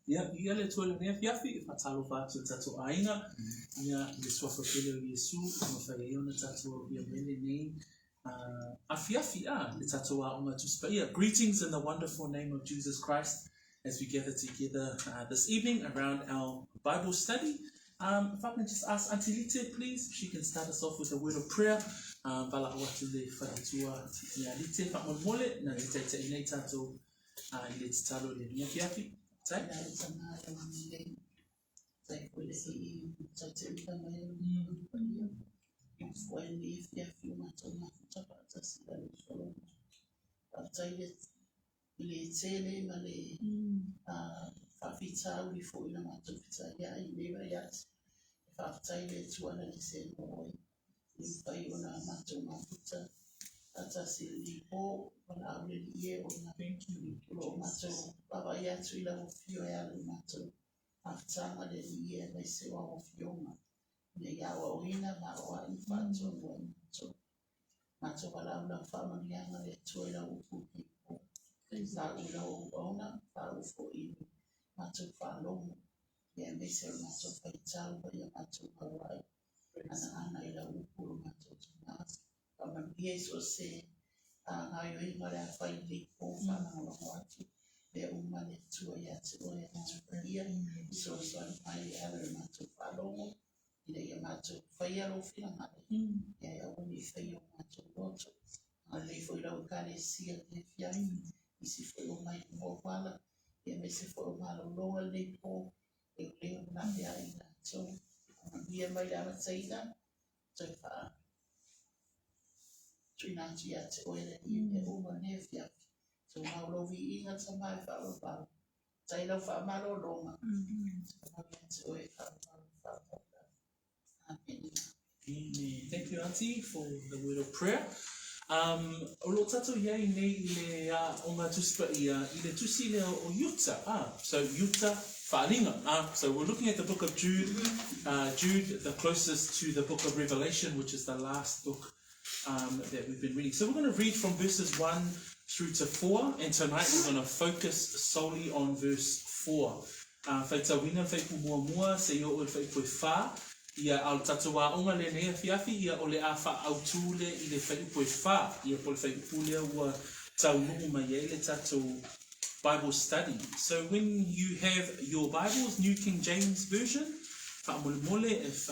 ia le tole mea fiafi fa talo fa tato ainga ia le swafa pele o Yesu ma fa iona tato ia mele nei a fiafi le tato a onga tuspa greetings in the wonderful name of Jesus Christ as we gather together this evening around our Bible study. If I can just ask Auntie Lite, please, she can start us off with a word of prayer. Bala watu le whaitua ia Lite fa mole na le te nei tato ile talo le mea fiafi. Tai? Thank you, Auntie, for the word of prayer. Olo tato ia nei le onga tuspa ia ile tusi le o Utah. So Utah whaalinga. So we're looking at the book of Jude. Jude, the closest to the book of Revelation, which is the last book that we've been reading. So we're going to read from verses 1 through to 4, and tonight we're going to focus solely on verse 4. Whaitawina whaipu mua mua se i o whaipu wha. Ia al tatawa onga le nea fiafi ia ole a wha autule i le whaipu wha. Ia pole whaipu lea ua tau nuu mai le tato Bible study. So when you have your Bibles, New King James Version, mole if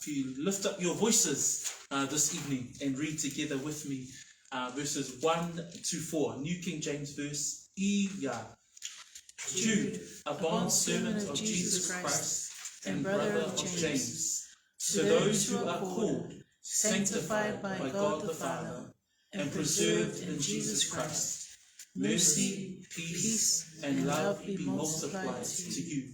you lift up your voices this evening and read together with me verses 1 to 4. New King James verse Ia. Jude, a bondservant of Jesus Christ and brother of James, to those who are called, sanctified by God the Father, and preserved in Jesus Christ, mercy, peace, and love be multiplied to you.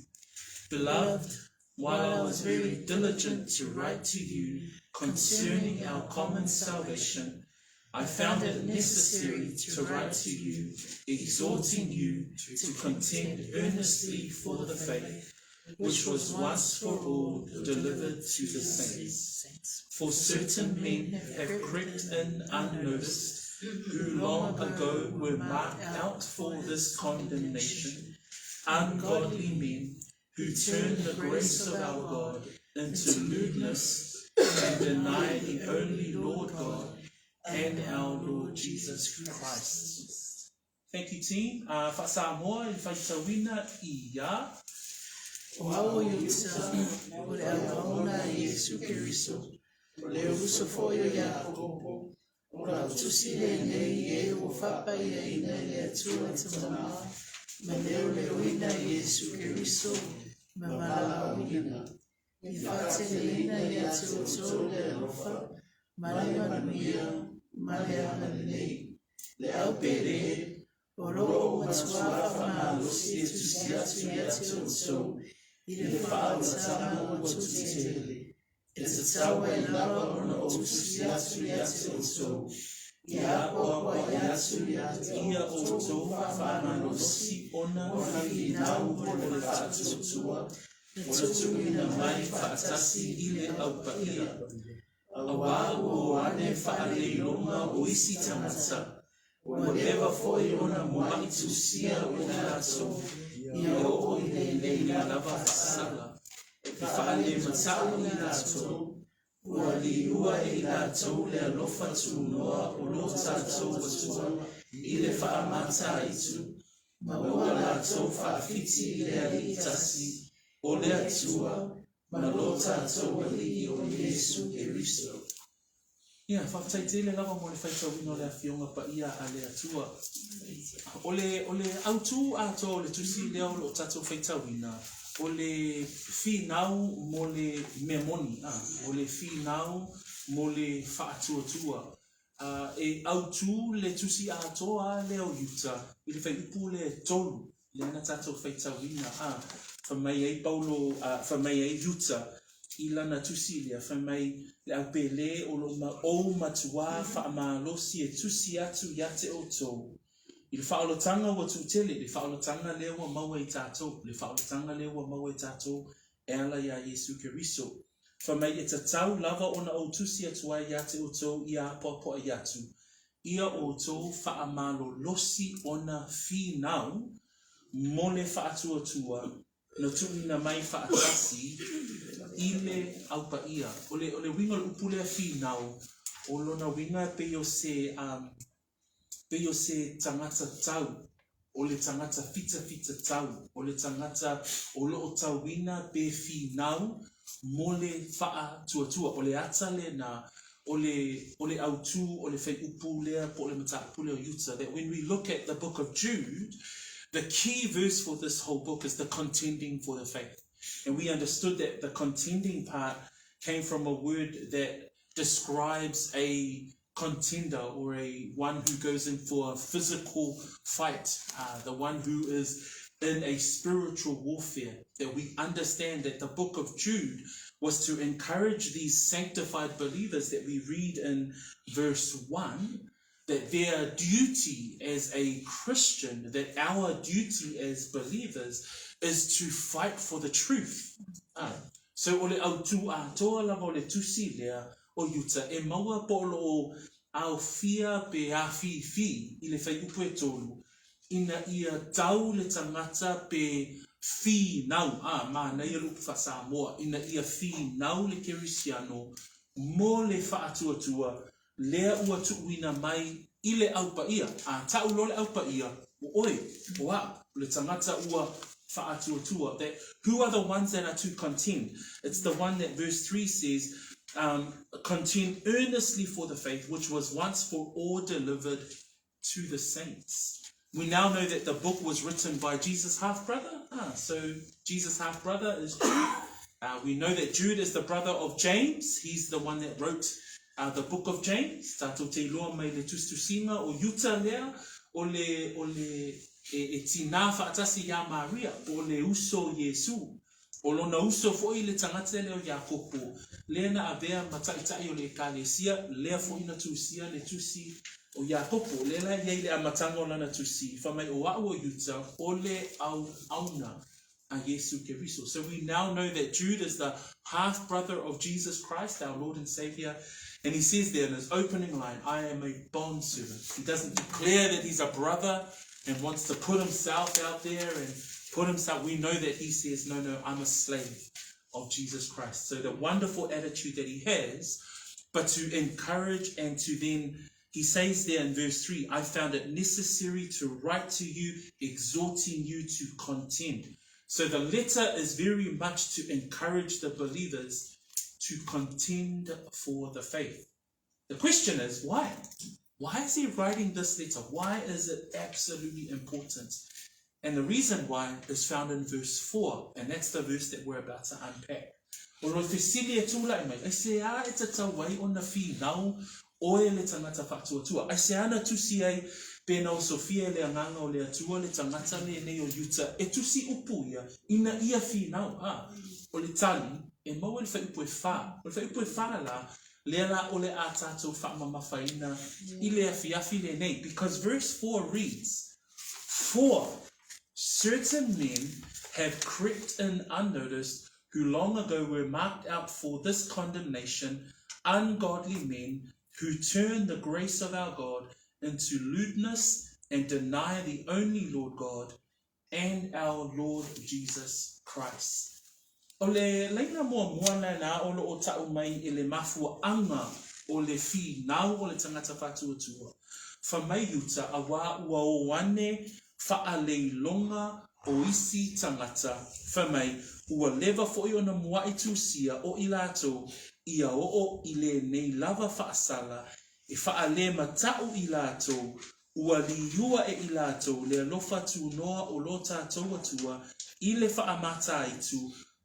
Beloved, while I was very diligent to write to you concerning our common salvation, I found it necessary to write to you, exhorting you to contend earnestly for the faith which was once for all delivered to the saints. For certain men have crept in unnoticed, who long ago were marked out for this condemnation, ungodly men who turn the grace of our God into lewdness and deny the only Lord God and our Lord Jesus Christ. Thank you, team. Samoan and Whaitawina ia. Wao yuta, ule awaona Yesu Kristo, ule uso foyo yako, ula tusile neye ufapa ya ina ya tuwa tama, maneo lewina Yesu Kristo, mamala wina, ifate leina ya tuwa le ufa, malema nuia, malema nilei, le aupere, oro watuafa malusi etusiatu so, ile fata motutele etsawa ilava ono tusiatu yatu so ya kwa yatu ia oto fana nosi ona ina upole fatu tua tuina mai fatasi ile aupaia awago ane fale longa oisi tamata whatever for you ona mai tusia unato ia o i le Ina lava sala. E whaale matau I rātou. Ua li ua I rātou le alofa tūnoa o lo tātou atua. I le whaamata itu. Ma ua rātou whaafiti I le alitasi. O le atua. Ma lo tātou ali o Yesu Keriso. Ia, whakataite le lava mo le whaitawina o le awhionga pa ia a le atua. O le autu ato le tusi leo lo tātou whaitawina. O le whinau mo le memoni. O le whinau mo le whaatuatua. E autu le tusi atoa leo yuta. I le whaiupu le tolu. Le ana tātou whaitawina. Whamai ei Paulo, whamai ei yuta. I lana tusi lea, whamai le au pele o lo ma o matua whaamalosi e tusi atu ia te o tō. I le whaolotanga wa tūtele, le whaolotanga lea wa maua I tātou, le whaolotanga lea wa maua I tātou, e ala ia Yesu Keriso. Whamai e tatau lava ona o tusi atua ia te o tō ia popo I atu. Ia o tō whaamalosi ona whinau, mo le whaatuatua, no tuina mai whaatasi, I le aupa ia. O le winga le upule a whinau, o lona winga peo se tangata tau, o le tangata fita tau, o le tangata o loo tau wina pe whinau, mo le wha tuatua, o le atale na, o le autu, o le whai upu lea, po le mata pule o yuta, that when we look at the book of Jude, the key verse for this whole book is the contending for the faith. And we understood that the contending part came from a word that describes a contender or one who goes in for a physical fight, the one who is in a spiritual warfare. That we understand that the book of Jude was to encourage these sanctified believers that we read in verse 1, that their duty as a Christian, that our duty as believers is to fight for the truth. So ole autu toa lava ole tusi lea o yuta e maua polo o au fia pe a fi I le whai upu e tolu. Ina ia tau le tangata pe fi nau. Ma na ia lupu fa Samoa. Ina ia fi nau le kerisiano mo le whaatuatua lea ua tuuina mai I le aupa ia. Tau lo le aupa ia. O oi, le tangata ua whaatuatua. That who are the ones that are to contend? It's the one that verse 3 says, contend earnestly for the faith which was once for all delivered to the saints. We now know that the book was written by Jesus' half-brother. So Jesus' half-brother is Jude. We know that Jude is the brother of James. He's the one that wrote the book of James. Tato te loa mai le tustusima o yuta lea o le e tina whaatasi ia Maria o le uso Yesu. O lona uso foi le tangata leo Iakopo. Lea na avea mataitai o le ekalesia, lea foi na tusia le tusi o Iakopo. Lea iei le amatanga o lana tusi. Whamai o au o yuta o le auna a Yesu Keriso. So we now know that Jude is the half-brother of Jesus Christ, our Lord and Savior. And he says there in his opening line, I am a bondservant. He doesn't declare that he's a brother and wants to put himself out there and put himself. We know that he says, no, I'm a slave of Jesus Christ. So the wonderful attitude that he has, but to encourage and to then, he says there in verse 3, I found it necessary to write to you, exhorting you to contend. So the letter is very much to encourage the believers to contend for the faith. The question is, why? Why is he writing this letter? Why is it absolutely important? And the reason why is found in verse 4, and that's the verse that we're about to unpack. Oro te sili e tūlai mai, ai se a e te tawai o na whinau oe le tangata whaktuatua. Ai se ana tusi ai pēna o Sofia le anganga o le atua le tangata le nei o Yuta, e tusi upu ia, ina ia whinau. O le tali, e mau le whai upu e wha. O le whai upu e wha la, le la o le a tātou whaamamawhaina, I le awhiawhi le nei. Because verse 4 reads, For certain men have crept in unnoticed, who long ago were marked out for this condemnation, ungodly men who turn the grace of our God into lewdness and deny the only Lord God and our Lord Jesus Christ. O le leina mua moana na o lo o tau mai e le mafua anga o le fi nau o le tangata whatuatua. Whamai uta a wā ua o wane whaalei o isi tangata. Whamai ua lewa fo na mua i tūsia o i lātou ia o i le nei lava whaasala e whaale matau i lātou ua liua e i lātou le alofa tū noa o lo tātou atua i le whaamata i tū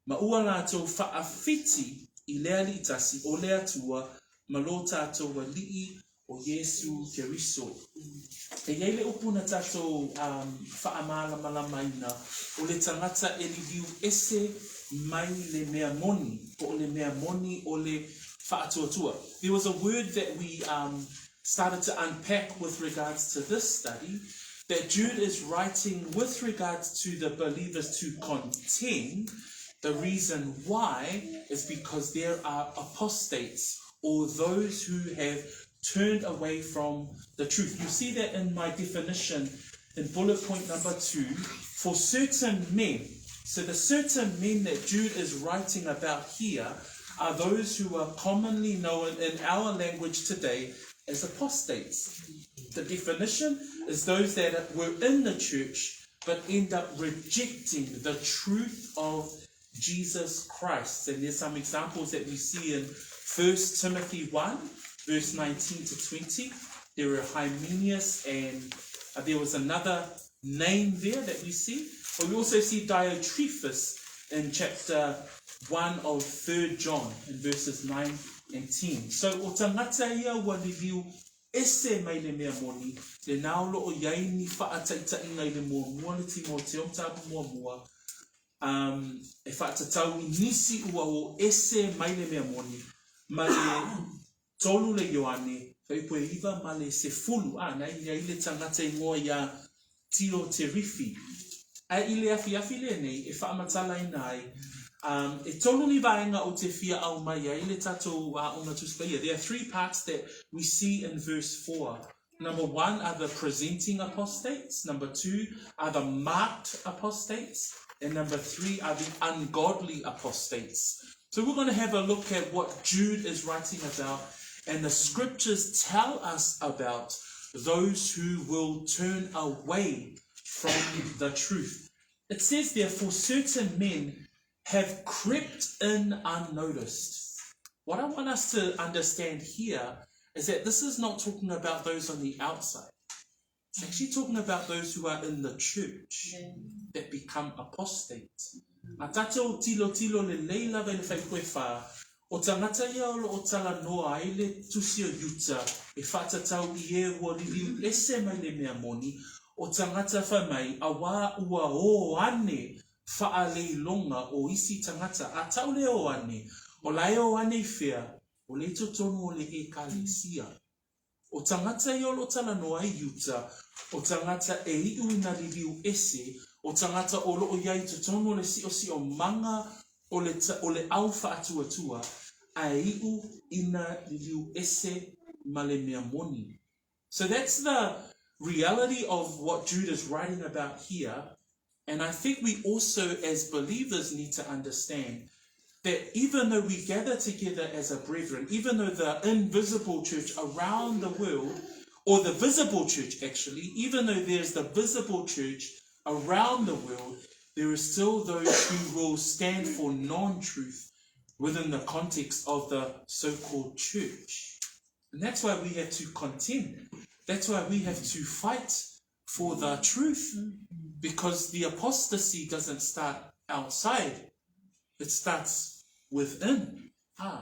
ma ua lātou whaafiti i lea li itasi o lea tua ma lo tātou alii o Yesu Keriso. E iei le upuna tātou whaamala malamaina o le tangata e li viu ese mai le mea moni o le mea moni o le whaatuatua. There was a word that we started to unpack with regards to this study that Jude is writing with regards to the believers to contend. The reason why is because there are apostates or those who have turned away from the truth. You see that in my definition in bullet point number 2, for certain men. So the certain men that Jude is writing about here are those who are commonly known in our language today as apostates. The definition is those that were in the church but end up rejecting the truth of Jesus Christ. And there's some examples that we see in 1 Timothy 1, verse 19 to 20. There were Hymenaeus and there was another name there that we see. But we also see Diotrephes in chapter 1 of 3 John in verses 9 and 10. So o tangata ia ua liviu ese mai le mea moni, le naolo o iai ni whaataita inga i le mua le Timoteo mtapu mua e whaatatau i nisi ua o ese mai le mea moni, ma le tolu le Ioane, whaipoe iwa ma le se fulu, nei iai le tangata i ngoa ia tiro te rifi. A i le afi le nei, e whaamatala i nai, e tolu ni vaenga o te fia au mai ai le tatou ona tuspaia. There are 3 parts that we see in verse 4. Number 1 are the presenting apostates. Number 2 are the marked apostates. And number 3 are the ungodly apostates. So we're going to have a look at what Jude is writing about. And the scriptures tell us about those who will turn away from the truth. It says therefore certain men have crept in unnoticed. What I want us to understand here is that this is not talking about those on the outside. It's actually talking about those who are in the church that become apostates. A tātou tilo le leila vai le whaikoe wha, o tangata ia o tala noa ai le tusi o yuta, e whatatau i e ua riliu ese mai le mea moni, o tangata whamai a wā ua o ane whaalei longa o isi tangata, a tau le o ane, o lai o ane whea, o le totonu o le e kalesia. O tangata i o tala noa i yuta, o tangata e iu ina riliu ese, o tangata o loo iai totonu o le si o manga o le au whaatuatua, a iu ina riliu ese ma le mea moni. So that's the reality of what Jude is writing about here. And I think we also, as believers, need to understand that even though we gather together as a brethren, even though the invisible church around the world, or the visible church actually, even though there's the visible church around the world, there are still those who will stand for non-truth within the context of the so-called church. And that's why we have to contend. That's why we have to fight for the truth. Because the apostasy doesn't start outside. It starts within.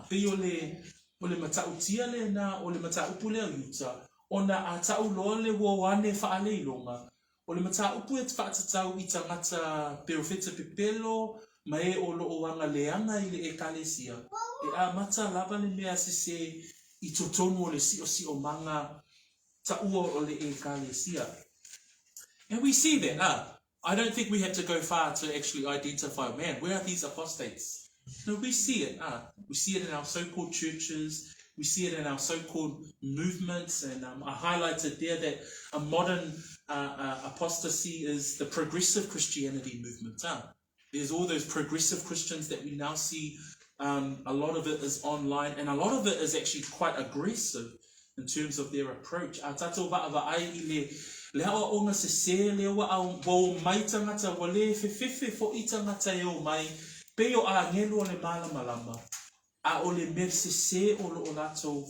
Pe o le matautia le na, o le mataupu le yuta, o na a tau loa le wawane whaale longa, o le mataupu e whaatatau i tangata perofeta pepelo, mai o lo o anga leanga i le e kalesia. E a mata lava le mea se i totonu o le si o manga taua o le e kalesia. And we see that. I don't think we have to go far to actually identify, man, where are these apostates? No, we see it. We see it in our so-called churches. We see it in our so-called movements. And I highlighted there that a modern apostasy is the progressive Christianity movement. There's all those progressive Christians that we now see. A lot of it is online, and a lot of it is actually quite aggressive in terms of their approach. Tatou wa'awa ai I le hawa o ngā se le wa au wau mai tangata wa le whewhewhe fo I tangata e o mai pe o a ngelo le malama a o le mer se o lo o lato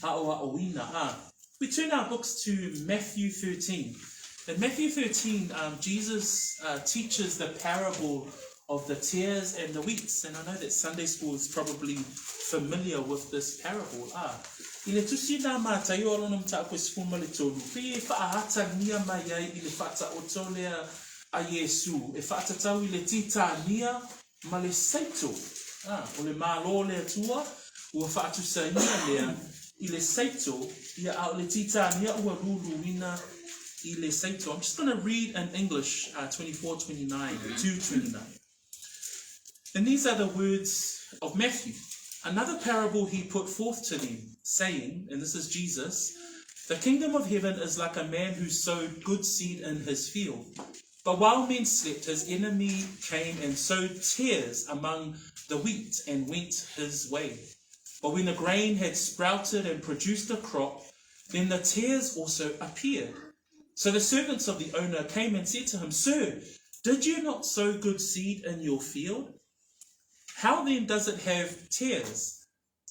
a o a oina. We turn our books to Matthew 13. In Matthew 13, Jesus teaches the parable of the tares and the wheats. And I know that Sunday school is probably familiar with this parable. I le tusi nā mātai o alonom ta koe sifuma le tolu. Pe e whaahata nia mai ai I le whata o tolea a Yesu. E whaatatau I le tita nia ma le saito. O le mālo le atua, ua whaatusa nia lea I le saito, ia au le tita nia ua ruru ina I le saito. I'm just going to read in English 24:29 to 29. And these are the words of Matthew. Another parable he put forth to them, saying, and this is Jesus, the kingdom of heaven is like a man who sowed good seed in his field. But while men slept, his enemy came and sowed tares among the wheat and went his way. But when the grain had sprouted and produced a crop, then the tares also appeared. So the servants of the owner came and said to him, Sir, did you not sow good seed in your field? How then does it have tares?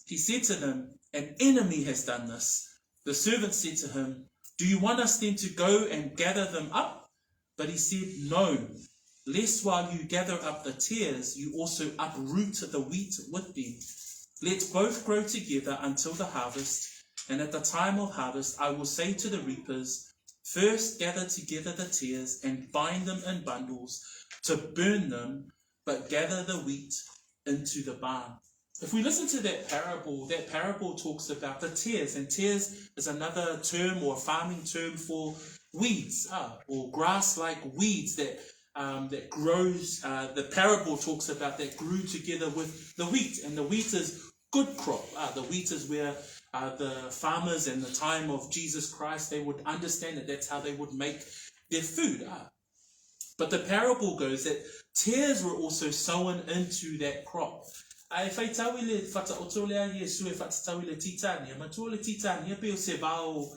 He said to them, An enemy has done this. The servant said to him, Do you want us then to go and gather them up? But he said, No, lest while you gather up the tares, you also uproot the wheat with them. Let both grow together until the harvest, and at the time of harvest I will say to the reapers, First gather together the tares and bind them in bundles to burn them, but gather the wheat into the barn. If we listen to that parable talks about the tares, and tares is another term or farming term for weeds or grass-like weeds that grows. The parable talks about that grew together with the wheat, and the wheat is good crop. The wheat is where the farmers in the time of Jesus Christ, they would understand that that's how they would make their food. But the parable goes that tares were also sown into that crop. E whaitau le whata otolea Yesu e whatatau le titania. Matua le titania pe o se vau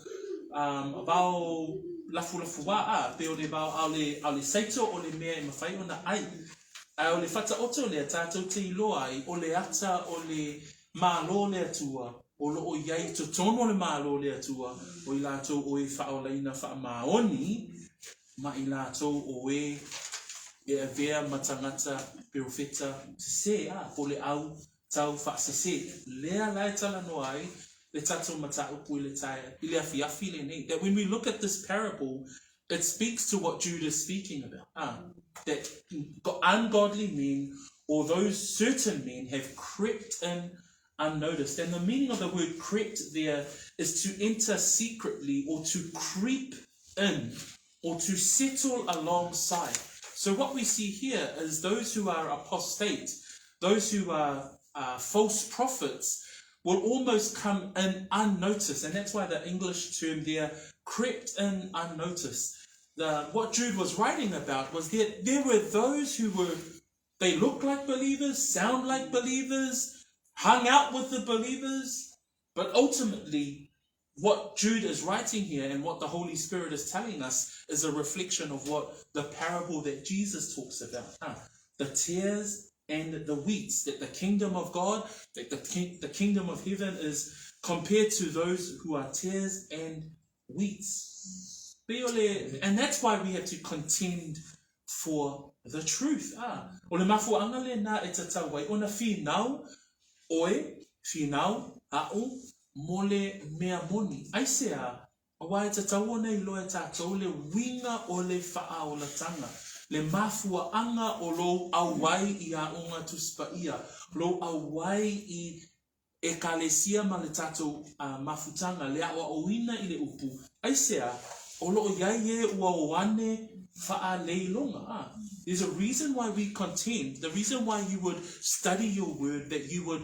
lafu wa pe o le vau au le saito o le mea e mawhai o na ai. O le whata otolea tātou te iloa ai o le ata o le mālo le atua. O lo o iai to tono le mālo le atua. O I lātou o e whaolaina wha maoni. Ma I lātou o e vea matangata profeta te se o le au tau whaasese. Lea lai tala no ai le tatou mata upu le tae I le afi le nei. That when we look at this parable, it speaks to what Jude is speaking about. That ungodly men or those certain men have crept in unnoticed. And the meaning of the word crept there is to enter secretly or to creep in or to settle alongside. So what we see here is those who are apostate, those who are false prophets, will almost come in unnoticed. And that's why the English term there, crept in unnoticed. What Jude was writing about was that there were those who they looked like believers, sound like believers, hung out with the believers, but ultimately what Jude is writing here and what the Holy Spirit is telling us is a reflection of what the parable that Jesus talks about. The tares and the wheats, that the kingdom of God, that the kingdom of heaven is compared to those who are tares and wheats. And that's why we have to contend for the truth. O le mafuanga le na e tatawai, o na whinau, oe, whinau, au, mole mea moni. Aisea, awa e tatau nei loe tātou le winga o le wha o la tanga. Le mafua anga o lo awai I a onga tuspa ia. Lo awai I ekalesia ma le tātou mafutanga. Le awa o ina I le upu. Aisea, o lo iai e ua oane There's a reason why we contend. The reason why you would study your word, that you would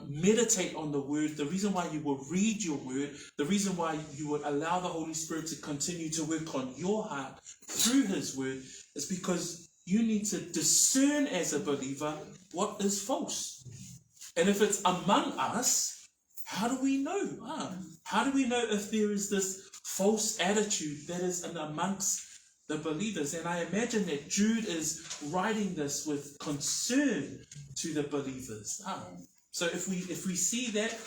meditate on the word, the reason why you would read your word, the reason why you would allow the Holy Spirit to continue to work on your heart through his word is because you need to discern as a believer what is false. And if it's among us, how do we know? How do we know if there is this false attitude that is amongst the believers? And I imagine that Jude is writing this with concern to the believers. So if we see that,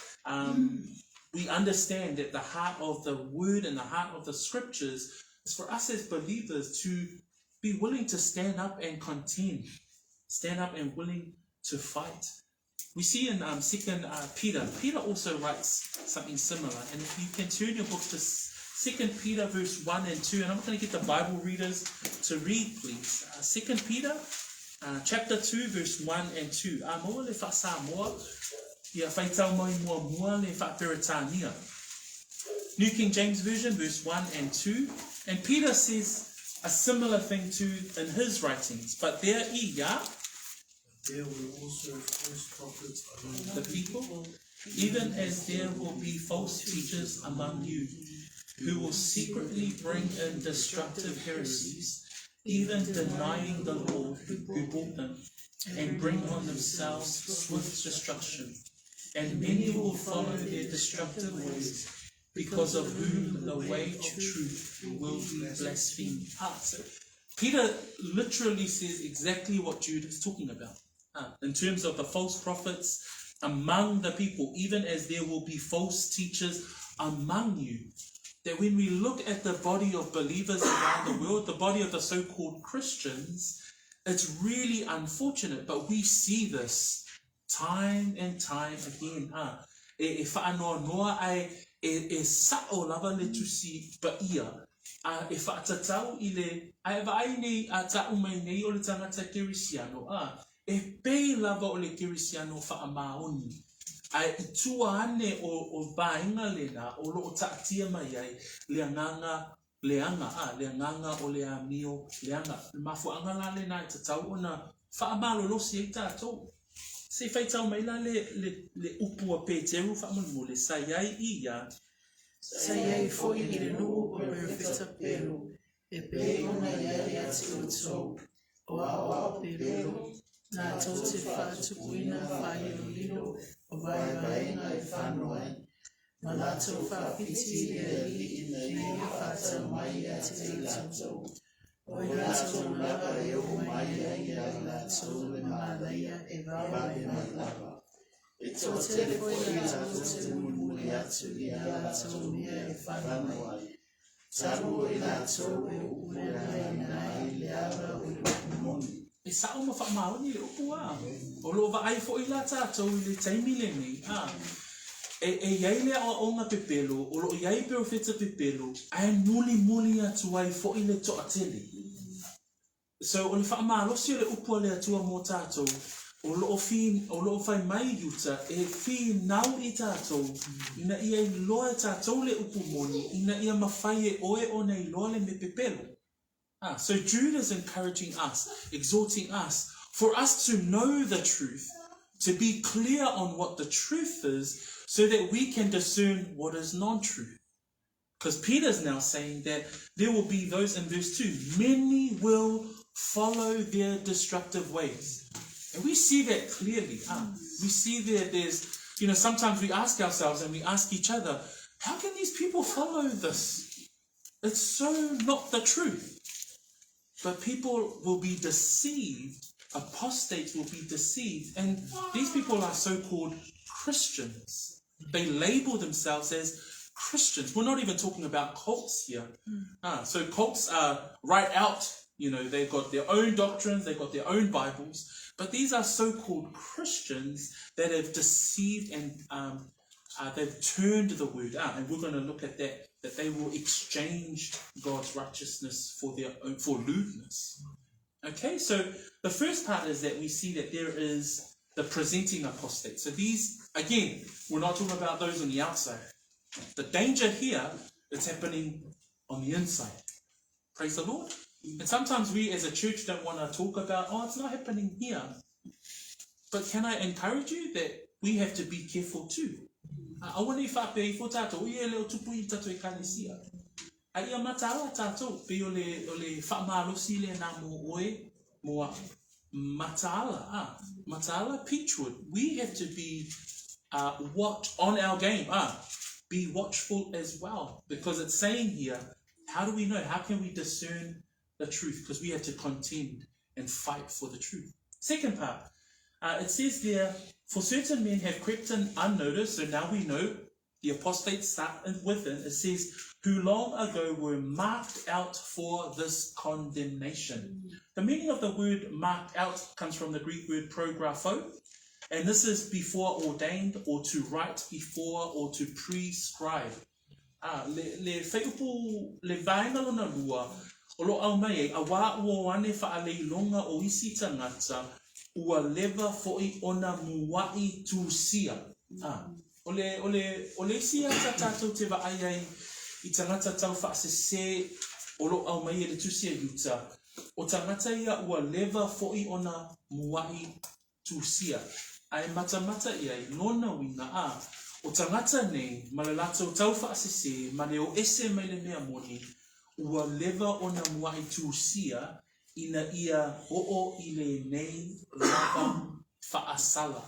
we understand that the heart of the word and the heart of the scriptures is for us as believers to be willing to stand up and contend, stand up and willing to fight. We see in 2 Peter also writes something similar. And if you can turn your books to 2 Peter verse 1 and 2, and I'm going to get the Bible readers to read, please. 2 Peter chapter 2 verse 1 and 2. New King James Version verse 1 and 2. And Peter says a similar thing in his writings. But there there will also false prophets among the people, even as there will be false teachers among you, who will secretly bring in destructive heresies, even denying the Lord who bought them, and bring on themselves swift destruction. And many will follow their destructive ways, because of whom the way of truth will be blasphemed. So Peter literally says exactly what Jude is talking about. In terms of the false prophets among the people, even as there will be false teachers among you. That when we look at the body of believers around the world, the body of the so-called Christians, it's really unfortunate, but we see this time and time again. E whaanoa noa ai e sa'o lava le tusi pa ia. E whaatatau i le, ai vai nei a ta'u mai nei o le tangata Kirisiano. E pei lava o le Kirisiano whaamaoni. Ai itua ane o vaenga lena o lo ta'atia mai ai leanga o le amio leanga. Mafuanga la lena i tatau ona whaamalo losi e tātou. Se whaitau mai la le upua Peteru whaamanu le sayai ia. Sayai foi i le nuu o perfecta pelo. E pei ona iari ati o tau. O awa o pelo. Nā tau te whātu kuina whai o lino. O vai ngai whanoi. Ma nā tau whāpiti e li i nei whātau mai ati e tau. O nā tau lava e o mai ai a nā tau le mānaia e vāwai mai lava. E tō te foi nā tau te mumuri atu i nā tau mea e whanoi. Taru i nā tau e ue nai le ara o le moni. E sa'o ma whaamaoni le upua. O lo wa ai fo i la tātou i le taimi le nei. E iai lea o onga pepelo, o lo iai perfecta pepelo, ai muli atu ai fo i le toa tele. So o le whaamalosi o le upua le atua mō tātou, o lo whai mai yuta, e whi nau i tātou, ina ia i loa tātou le upu moni, ina ia mawhai e oe o nei loa le me pepelo. So Jude is encouraging us, exhorting us, for us to know the truth, to be clear on what the truth is, so that we can discern what is non-truth. Because Peter's now saying that there will be those in verse 2, many will follow their destructive ways. And we see that clearly. We see that there's, sometimes we ask ourselves and we ask each other, how can these people follow this? It's so not the truth. But people will be deceived, apostates will be deceived, and these people are so-called Christians. They label themselves as Christians. We're not even talking about cults here. So cults are right out, they've got their own doctrines, they've got their own Bibles, but these are so-called Christians that have deceived and they've turned the word out, and we're going to look at that they will exchange God's righteousness for their own, for lewdness. Okay, so the first part is that we see that there is the presenting apostate. So these, again, we're not talking about those on the outside. The danger here is happening on the inside. Praise the Lord. And sometimes we as a church don't want to talk about, oh, it's not happening here. But can I encourage you that we have to be careful too? I want to whape I fo tātou, ia leo tupu I tātou kalesia. A ia matawa tātou, pe o le whaamalosi le nā mo oe, moa matala, matala Peachwood. We have to be watch on our game, be watchful as well. Because it's saying here, how do we know? How can we discern the truth? Because we have to contend and fight for the truth. Second part, it says there, for certain men have crept in unnoticed, so now we know the apostates start within. It says, who long ago were marked out for this condemnation. The meaning of the word marked out comes from the Greek word prographo, and this is before ordained, or to write before, or to prescribe. Le whaiupu, le vaenga lona lua, o lo au mai e, a wā ua wane whaalei longa o isi tangata, ua leva fo'i ona muai tūsia. Ole sia ta tātou te waaiai I tangata tau whaasese o lo au mai e le tūsia yuta. O tangata ia ua leva fo'i ona muai tūsia. Ai mata ia I lona winga o tangata nei, ma le lato tau whaasese, ma le o ese mai le mea moni, ua leva ona muai tūsia, ina ia ho'o I le nei lava whaasala.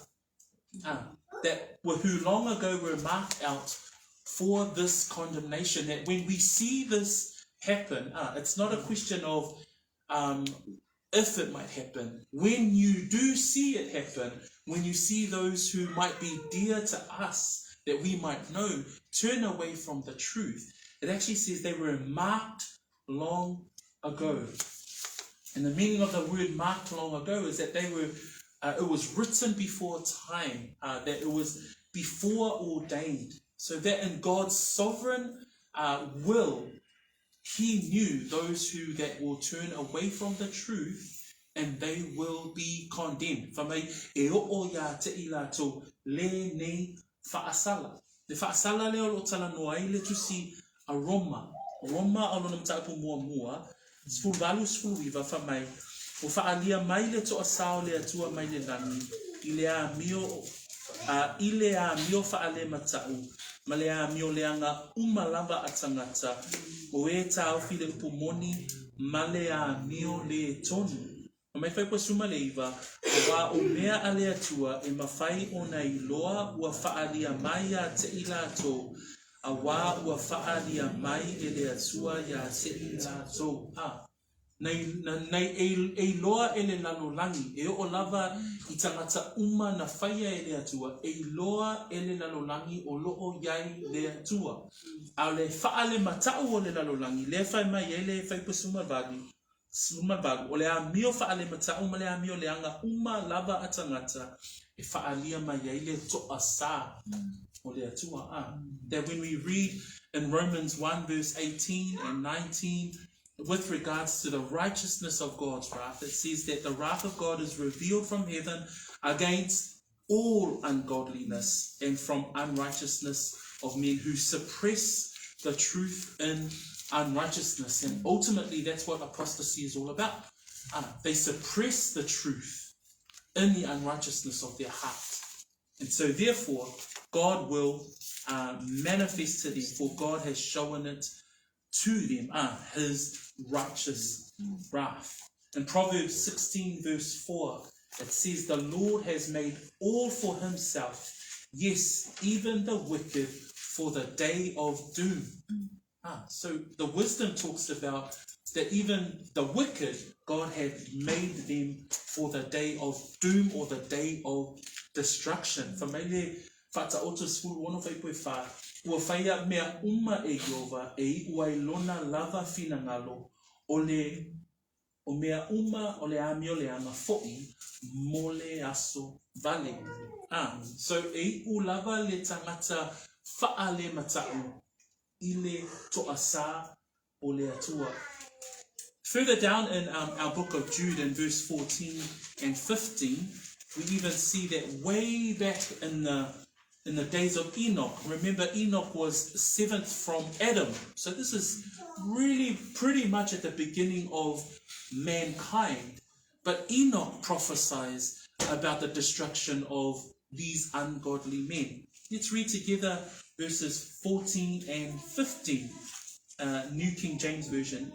That who long ago were marked out for this condemnation, that when we see this happen, it's not a question of if it might happen. When you do see it happen, when you see those who might be dear to us, that we might know, turn away from the truth, it actually says they were marked long ago. And the meaning of the word marked long ago is that they were, it was written before time, that it was before ordained. So that in God's sovereign will, He knew those who that will turn away from the truth and they will be condemned. Whamai, e o ia te ilato le nei whaasala. Le whaasala leo lo tala noa I le tusi a Roma. Roma alo na mtaipu mua. Sfulu valu sfulu iwa whamai. O whaalia mai le toa sao le atua mai le lani. Ile a mio whaale matau. Ma le a mio leanga umalava atangata. O e tau file upumoni. Ma le a mio le tonu. O mai whaipa suma le iwa. O wa o mea ale atua e mawhai o nei loa ua whaalia mai a te ilato. A wā ua whaalia mai e le atua ia te ilato. Nei e loa e le lalolangi, e o lava I tangata uma na whaia e le atua, e loa e le lalolangi o loo iai le atua. A le whaale matau o le lalolangi, le whai mai e le whaipa suma valu, o le a mio whaale matau ma le a mio le anga uma lava a tangata, e whaalia mai e le toa sa o le atua. That when we read in Romans 1 verse 18 and 19, with regards to the righteousness of God's wrath, it says that the wrath of God is revealed from heaven against all ungodliness and from unrighteousness of men who suppress the truth in unrighteousness. And ultimately, that's what apostasy is all about. They suppress the truth in the unrighteousness of their heart. And so therefore, God will manifest to them, for God has shown it to them, His righteous wrath. In Proverbs 16 verse 4, it says, the Lord has made all for Himself, yes, even the wicked for the day of doom. So the wisdom talks about that even the wicked, God had made them for the day of doom or the day of destruction. Whamaile whata oto skulu ono whaipoe wha. Ua whaia mea uma e Jehova e ua lona lava fina ngalo o mea uma o le ami o le anga fo'i mo le aso vale. So e u lava le tangata wha le matau I le toasa o le atua. Further down in our book of Jude in verse 14 and 15, we even see that way back in the in the days of Enoch. Remember, Enoch was seventh from Adam. So this is really pretty much at the beginning of mankind. But Enoch prophesies about the destruction of these ungodly men. Let's read together verses 14 and 15. New King James Version.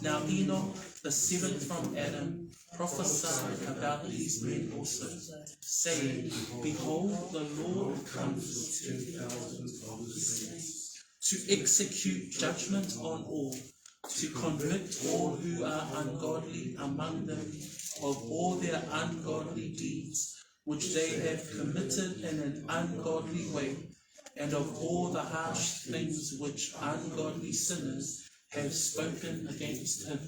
Now Enoch, the seventh from Adam, prophesied about these men also, saying, Behold, the Lord comes to execute judgment on all, to convict all who are ungodly among them of all their ungodly deeds, which they have committed in an ungodly way, and of all the harsh things which ungodly sinners have spoken against him.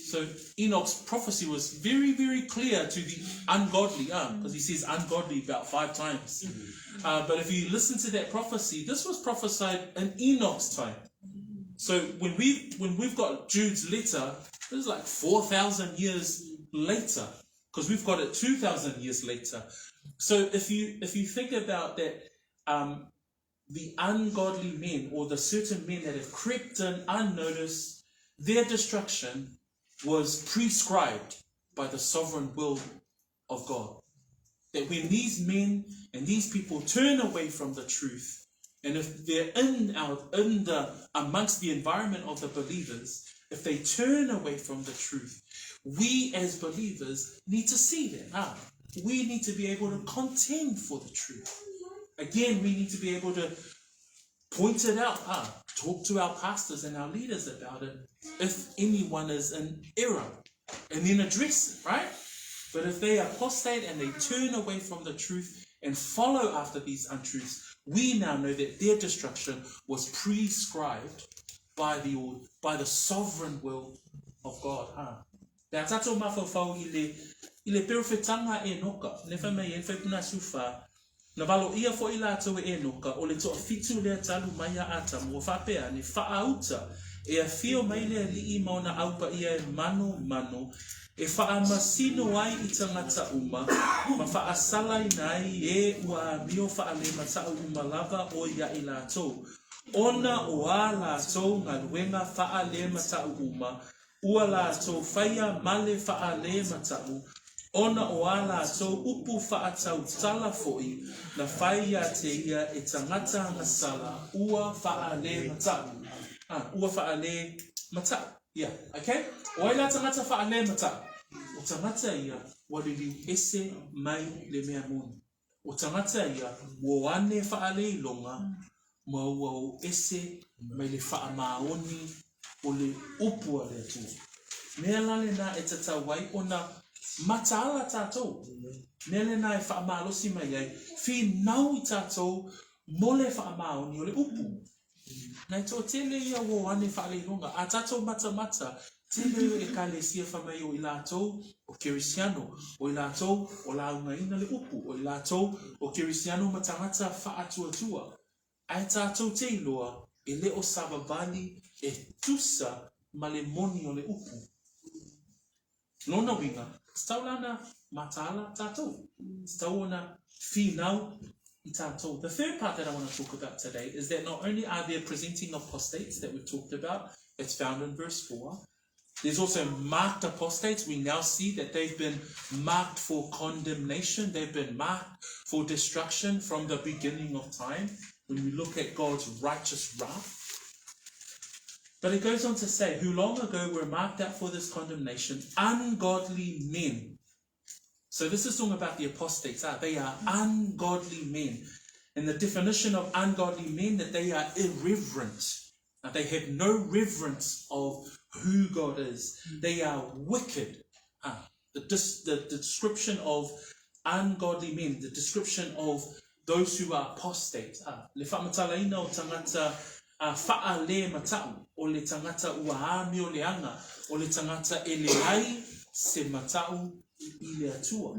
So Enoch's prophecy was very, very clear to the ungodly, because he says ungodly about 5 times. But if you listen to that prophecy, this was prophesied in Enoch's time. So when we've got Jude's letter, this is like 4,000 years later, because we've got it 2,000 years later. So if you think about that, the ungodly men, or the certain men that have crept in unnoticed, their destruction was prescribed by the sovereign will of God. That when these men and these people turn away from the truth, and if they're amongst the environment of the believers, if they turn away from the truth, we as believers need to see that. We need to be able to contend for the truth. Again, we need to be able to point it out, talk to our pastors and our leaders about it if anyone is in error, and then address it, right? But if they apostate and they turn away from the truth and follow after these untruths, we now know that their destruction was prescribed by the sovereign will of God. Now, tato mafafau ile perfetanga e noka, nefa me yen fepuna sufa. Na valo ia fo ila to e noka o le to fitu le talu maya ata mo fapea ni faauta e afio mai le li mauna aupa ia e mano e faa masino ai I tangata uma ma faa sala nai e ua mio faa le mata uma lava o ia ila to ona o ala to ngaluenga faa le mata uma ua la to faya male faa le mata ona o ala so upu whaatau tala foi na whaia te ia e tangata na sala ua whaale matau. Ua whaale matau. Yeah, okay? O ila tangata whaale matau. O tangata ia waliliu ese mai le mea moni. O tangata ia woane whaale ilonga ma ua o ese mai le wha maoni o le upu ale tu. Mea lale na e tatawai ona matala tatou. Nele na e whaamalosi mai ai. Fi nau I tatou mole whaamaoni o le upu. Nai tō tele ia wo ane whaale runga. A tatou mata tele e ka le sia whamai o I lātou o Kirisiano. O I lātou o launga ina le upu. O I lātou o Kirisiano matangata whaatua. Ai tatou te iloa e le o sababali e tusa ma le moni o le upu. Nona winga. Staulana matala tatou. Stauna finau I tatou. The third part that I want to talk about today is that not only are there presenting apostates that we've talked about, it's found in verse 4. There's also marked apostates. We now see that they've been marked for condemnation. They've been marked for destruction from the beginning of time. When we look at God's righteous wrath. But it goes on to say, who long ago were marked out for this condemnation, ungodly men. So this is talking about the apostates. They are ungodly men. And the definition of ungodly men, that they are irreverent. They have no reverence of who God is. They are wicked. The description of ungodly men, the description of those who are apostate. Le whamatalaina o tangata faa le matau, o le tangata uahami o le anga, o le tangata e le ai se matau I le atua.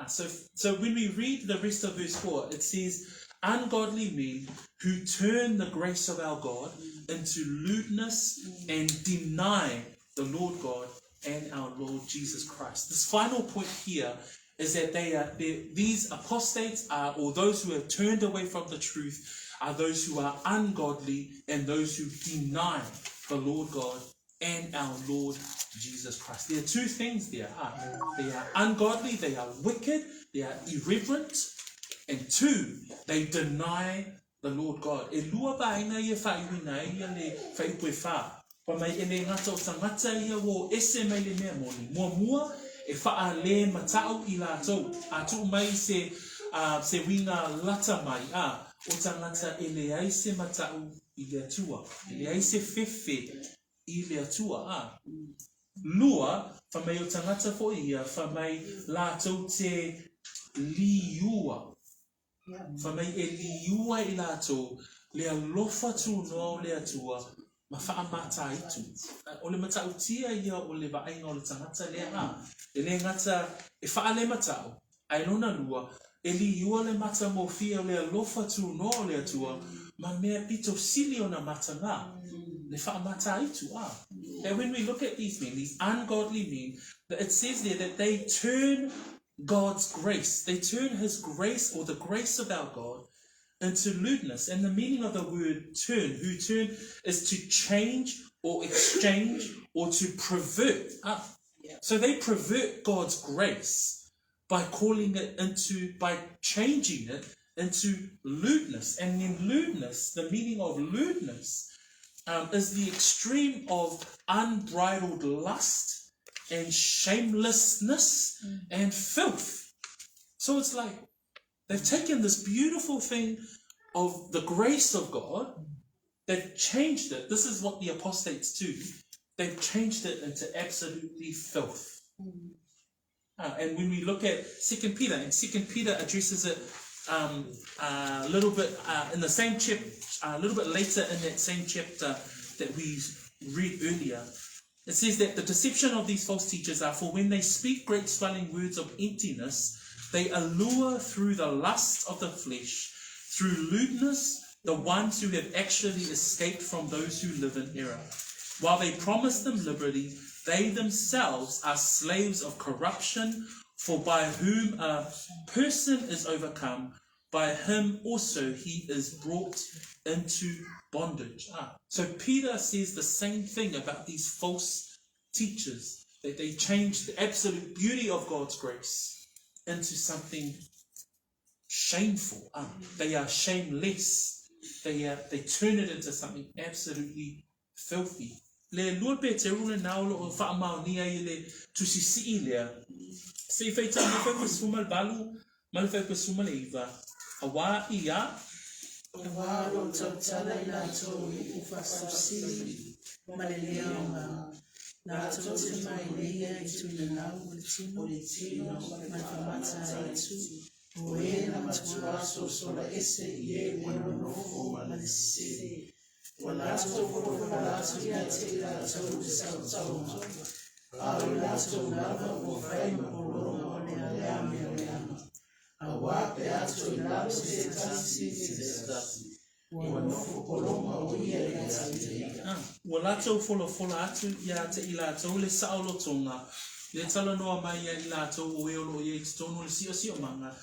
So when we read the rest of verse 4, it says, ungodly men who turn the grace of our God into lewdness and deny the Lord God and our Lord Jesus Christ. This final point here is that these apostates are, or those who have turned away from the truth, are those who are ungodly and those who deny the Lord God and our Lord Jesus Christ. There are two things there. They are ungodly, they are wicked, they are irreverent, and two, they deny the Lord God. E lua vaenga ia whaiwina ia le whaipoe wha. Pa mai e le ngata o tangata ia wo ese mai le mea moni. Mua e wha le matau i lātou. A tu mai se winga lata mai. O tangata e le ai se matau i le atua. E le ai se fefe i le atua. Lua, wha mai o tangata fo ia, wha mai lātou te liua. Wha mai e liua i lātou, le alofa tu noa le atua, ma wha amata itu. O le matau tia ia o le vaenga o le tangata le e le ngata, e wha le matau, ai lona lua, e liua le mata mo fia o le alofa tu noa le atua, ma mea pito sili o na mata ngā. And when we look at these men, these ungodly men, it says there that they turn God's grace, they turn his grace or the grace of our God into lewdness. And the meaning of the word turn, who turn, is to change or exchange or to pervert. So they pervert God's grace by changing it into lewdness. And in lewdness, the meaning of lewdness is the extreme of unbridled lust and shamelessness and filth. So it's like they've taken this beautiful thing of the grace of God, they've changed it. This is what the apostates do. They've changed it into absolutely filth. And when we look at 2 Peter, and 2 Peter addresses it a little bit in the same chapter, a little bit later in that same chapter that we read earlier. It says that the deception of these false teachers are, for when they speak great swelling words of emptiness, they allure through the lust of the flesh, through lewdness, the ones who have actually escaped from those who live in error. While they promise them liberty, they themselves are slaves of corruption, for by whom a person is overcome, by him also he is brought into bondage. So Peter says the same thing about these false teachers, that they change the absolute beauty of God's grace into something shameful. They are shameless. They turn it into something absolutely filthy. Le lupe te rule naulo o whaamau nia i le tusisi lea. Se feita mawhai pasuma balu, mawhai pasuma le iwa. Awa ia. Awa ro tautala I lātou I uwhastusili, malelea o ngā. Lātou te mai leia I tuna nau o le tino, mai whamata I tu. O e na matua so sola ese I e wano nofo ma le siri. O lātou fōwha lātou ia te lātou te sautau. A o lātou lava o whai ma polonga o le alea mea leama. A wape atu I lātou te tasi te tasi. O nofo polonga o ia le tasi. O lātou fola atu ia te I lātou le saolotonga. Le tala noa mai ia I lātou o eolo ia I tono le sio manga.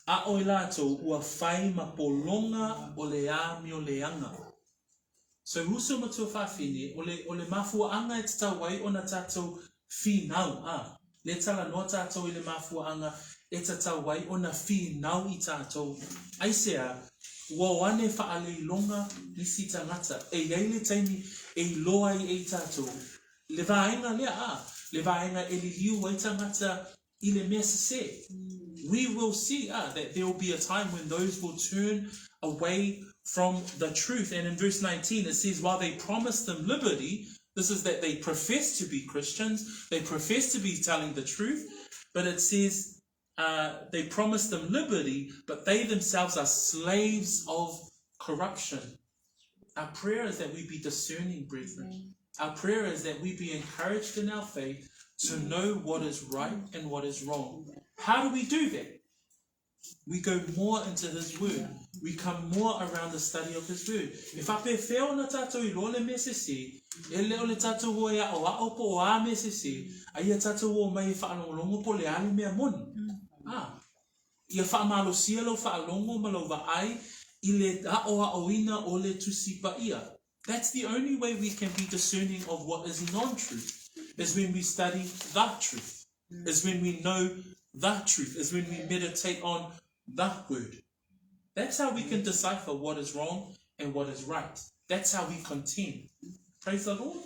A o I lātou ua whai ma polonga o le a meo leanga. So ruso matua whawhine, o le mafuaanga e te tawai o na tātou whinau. Le tala noa tātou I le mafuaanga e te tawai o na whinau I tātou. Aisea, ua wane whaale I longa nisi tangata. E iei le taimi e loa I e tātou. Le vaenga lea le vaenga e li liu e tangata I le mea se. We will see that there will be a time when those will turn away from the truth. And in verse 19 it says, while they promise them liberty, this is that they profess to be Christians, they profess to be telling the truth, but it says they promise them liberty, but they themselves are slaves of corruption. Our prayer is that we be discerning, brethren. Our prayer is that we be encouraged in our faith to know what is right and what is wrong. How do we do that? We go more into his word. We come more around the study of his word. If I pe feo na tatou I lo le mesese, e leo le tatou o ia o a opo o a mesese, a ia tatou o mai whaalongolongo po le ale mea moni. Ia whaamalo sielo whaalongo malo vaai I le oina o le tusi paia. That's the only way we can be discerning of what is non-truth, is when we study the truth, is when we know the truth, is when we meditate on the word. That's how we can decipher what is wrong and what is right. That's how we contend. Praise the Lord.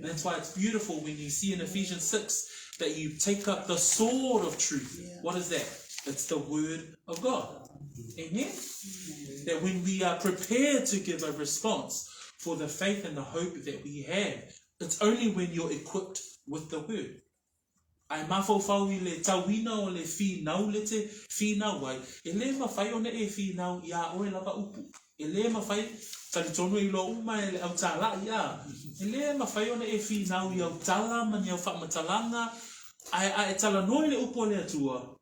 That's why it's beautiful when you see in Ephesians 6 that you take up the sword of truth. What is that? It's the word of God. Amen? That when we are prepared to give a response for the faith and the hope that we have, it's only when you're equipped with the word. Ai mafau I le tauina o le whinau le te whinau wai. E le mawhai ona e whinau ia oe lava upu. E le mawhai talitonu I lo uma e le au tala ia. E le mawhai ona e whinau I au tala mani au whamatalanga. Ai e tala noi le upo le atua.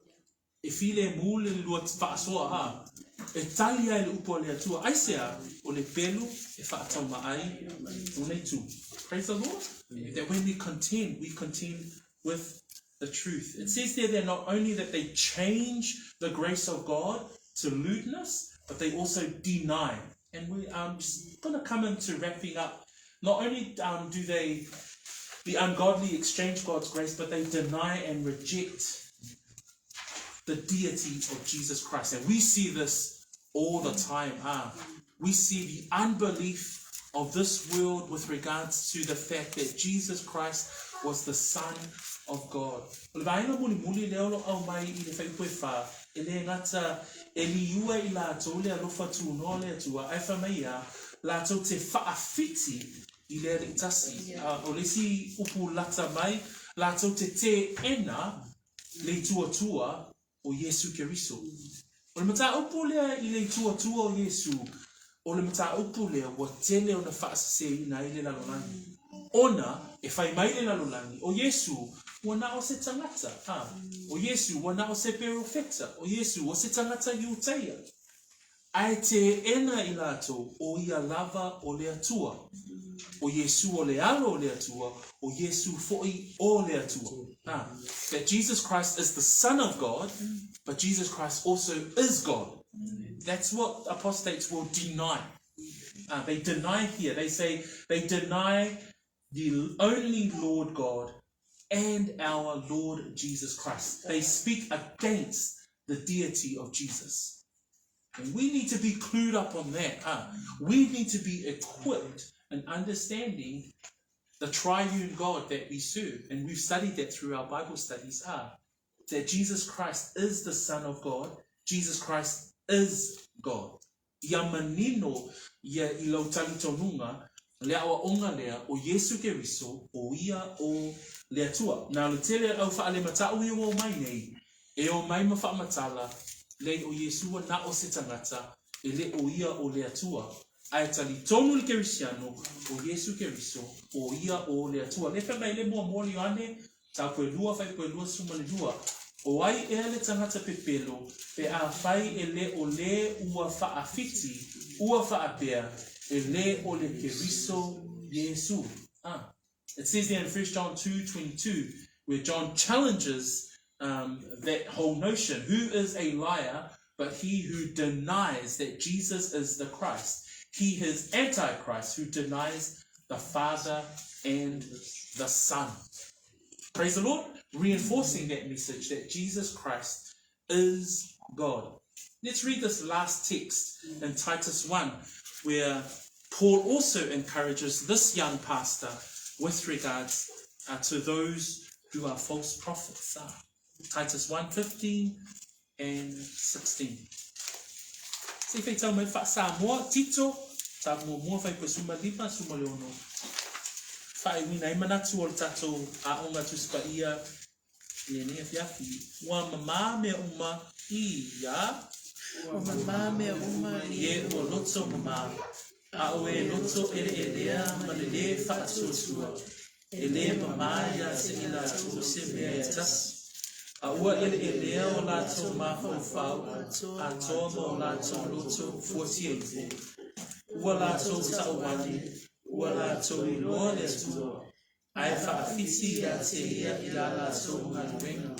E file mule le lua whaasoa ha. E tali ai le upo le atua. Ai sea o le pelu e whaatau maai. Unei tu. Praise the Lord. That when we contend with the truth. It says there that not only that they change the grace of God to lewdness, but they also deny. And we're just going to come into wrapping up. Not only do the ungodly exchange God's grace, but they deny and reject the deity of Jesus Christ. And we see this all the time. We see the unbelief of this world with regards to the fact that Jesus Christ was the Son of God. O Yesu Keriso. O le mata upu lea I le tuatua o Yesu. O le mata upu lea wa tele o na whaasase ina I le lalolani. Ona e whai mai le lalolani. O Yesu wana o se tangata. O Yesu wana o se perofeta. O Yesu o se tangata iuteia. Ai te ena I lato o ia lava o le atua. O Yesu o le alo o le atua. O Yesu foi o le atua. That Jesus Christ is the Son of God, but Jesus Christ also is God. That's what apostates will deny. They deny here. They say they deny the only Lord God and our Lord Jesus Christ. They speak against the deity of Jesus. And we need to be clued up on that. We need to be equipped and understanding the triune God that we serve. And we've studied that through our Bible studies. That Jesus Christ is the Son of God. Jesus Christ is God. Ia manino ia I lau talitonunga le awa onga lea o Yesu Keriso o ia o le atua. Nā le tele au whaale matau I o mai nei. E o mai ma whaamatala le o Yesua na o se tangata e le o ia o le atua. Ai tali tonu le kerisiano o Yesu Keriso o ia o le atua. Le whama ele mua moli ane tau koe lua whai koe lua suma le lua. O ai e le tangata pepelo pe a whai e le o le ua whaafiti ua whaapea e le o le Keriso Yesu. It says there in 1 John 2:22 where John challenges that whole notion. Who is a liar but he who denies that Jesus is the Christ? He is Antichrist who denies the Father and the Son. Praise the Lord. Reinforcing that message that Jesus Christ is God. Let's read this last text in Titus 1 where Paul also encourages this young pastor with regards to those who are false prophets. Titus 1:15 and 16. Se fai tau mai whaasa moa tito, ta mua fai koe suma lima suma leono. Whai wina manatu o le tatou a onga tuspa ia le nea fiafi. Wa mama mea uma ia. O mama mea uma Ie o loto mama. A oe loto ele elea ma le le whaasosua. Ele mama ia se ila tu se mea tas. A ua ele elea o lato mawhau a toa o lato loto 48. Ua lato tauwani, ua lato I loa le tua. Ai whaafiti a te ia I la lato ngaruenga.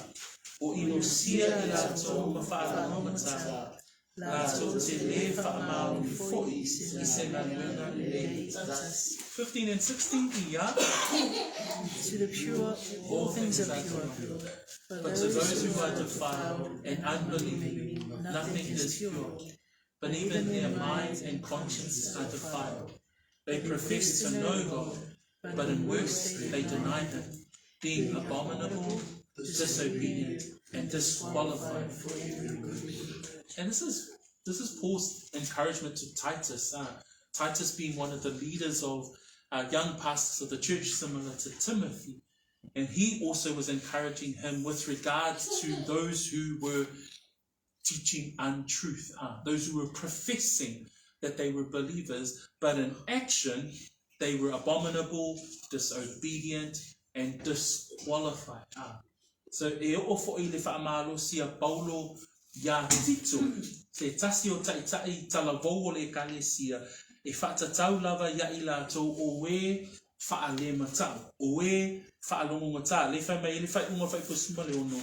o inosia I lātou ma whaarongamata, lātou te le whaamau ni fo'i, I se nganuenga le tatas. 15 and 16, ia. To the pure, all things are pure. But to those who are defiled and unbelieving, nothing is pure. But even their minds and consciences are defiled. They profess to know God, but in works they deny Him, being abominable, disobedient, and disqualified for every good. And this is Paul's encouragement to Titus. Titus being one of the leaders of young pastors of the church, similar to Timothy. And he also was encouraging him with regards to those who were teaching untruth, those who were professing that they were believers, but in action they were abominable, disobedient, and disqualified. So e ofo I le whaamalo sia Paulo ya tito, se tasi o taitai talavou le kalesia, e whaatatau lava ya I lātou o we whaale matau, o we whaalongo matau, le whamai le whai unga whai kusuma le ono,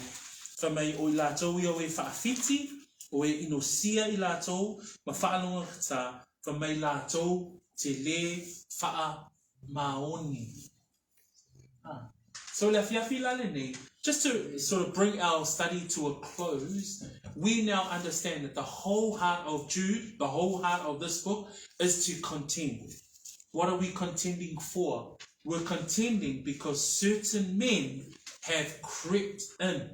whamai o I lātou ia we whaafiti, o e inosia I lātou, ma whaalonga kata, whamai lātou te le wha maoni. So le fiafi lale nei, just to sort of bring our study to a close, we now understand that the whole heart of Jude, the whole heart of this book, is to contend. What are we contending for? We're contending because certain men have crept in.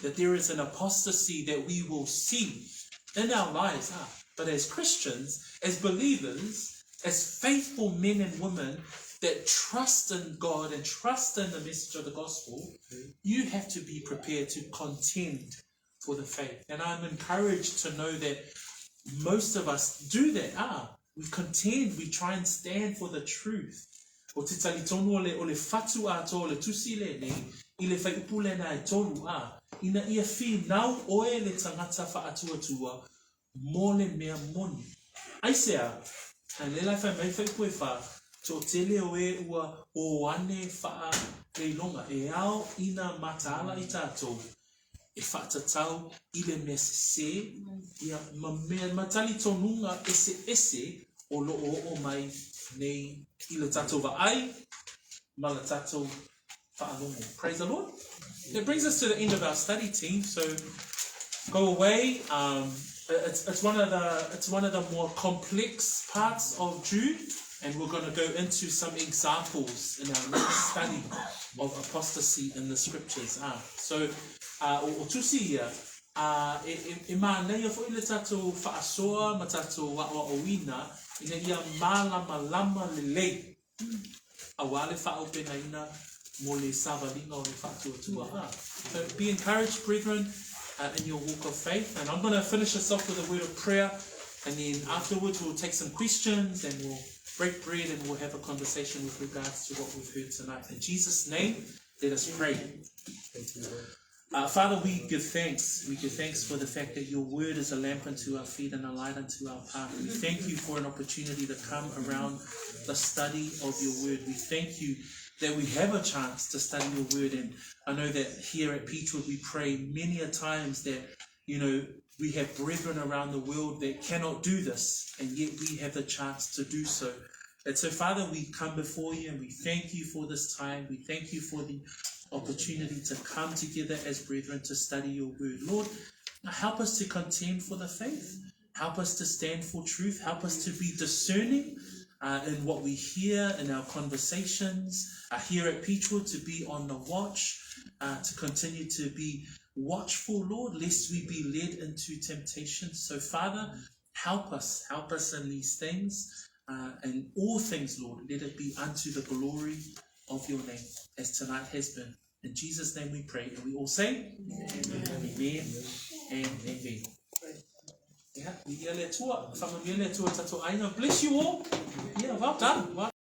That there is an apostasy that we will see in our lives. But as Christians, as believers, as faithful men and women that trust in God and trust in the message of the gospel, you have to be prepared to contend for the faith. And I'm encouraged to know that most of us do that. We contend, we try and stand for the truth. O te tali tonu o le fatu ato le tusi le nei, I le whai upule na e tonu ina ia whi nau oe le tangata wha atua mo le mea moni. Aisea, le lai whai mai whai pue wha, to tele oe ua o ane wha le longa, e ao ina mataala I tātou, e whaatatau I le mea se, ia matali tonunga ese o lo o mai nei I le tātou wa ai, ma le tātou whaalongo. Praise the Lord. That brings us to the end of our study team. So go away. It's one of the more complex parts of Jude, and we're going to go into some examples in our next study of apostasy in the scriptures. So o tusi ia e mānei fo I le tātou whaasoa ma tātou wa o wina ina ia malama le lei awale whaopena ina mo le savalinga o le whaatuatua. So be encouraged, brethren, in your walk of faith. And I'm going to finish us off with a word of prayer, and then afterwards we'll take some questions and we'll break bread and we'll have a conversation with regards to what we've heard tonight. In Jesus' name, let us pray. Thank you, Lord. Father, we give thanks. We give thanks for the fact that your word is a lamp unto our feet and a light unto our path. We thank you for an opportunity to come around the study of your word. We thank you that we have a chance to study your word. And I know that here at Peachwood we pray many a times that, we have brethren around the world that cannot do this, and yet we have the chance to do so. And so, Father, we come before you and we thank you for this time. We thank you for the opportunity to come together as brethren to study your word. Lord, help us to contend for the faith. Help us to stand for truth. Help us to be discerning in what we hear in our conversations here at Peachwood, to be on the watch, to continue to be watchful, Lord, lest we be led into temptation. So, Father, help us in these things, and all things, Lord, let it be unto the glory of your name, as tonight has been. In Jesus' name we pray, and we all say, Amen, Amen, and Amen. Yeah, bless you all. Yeah, well done.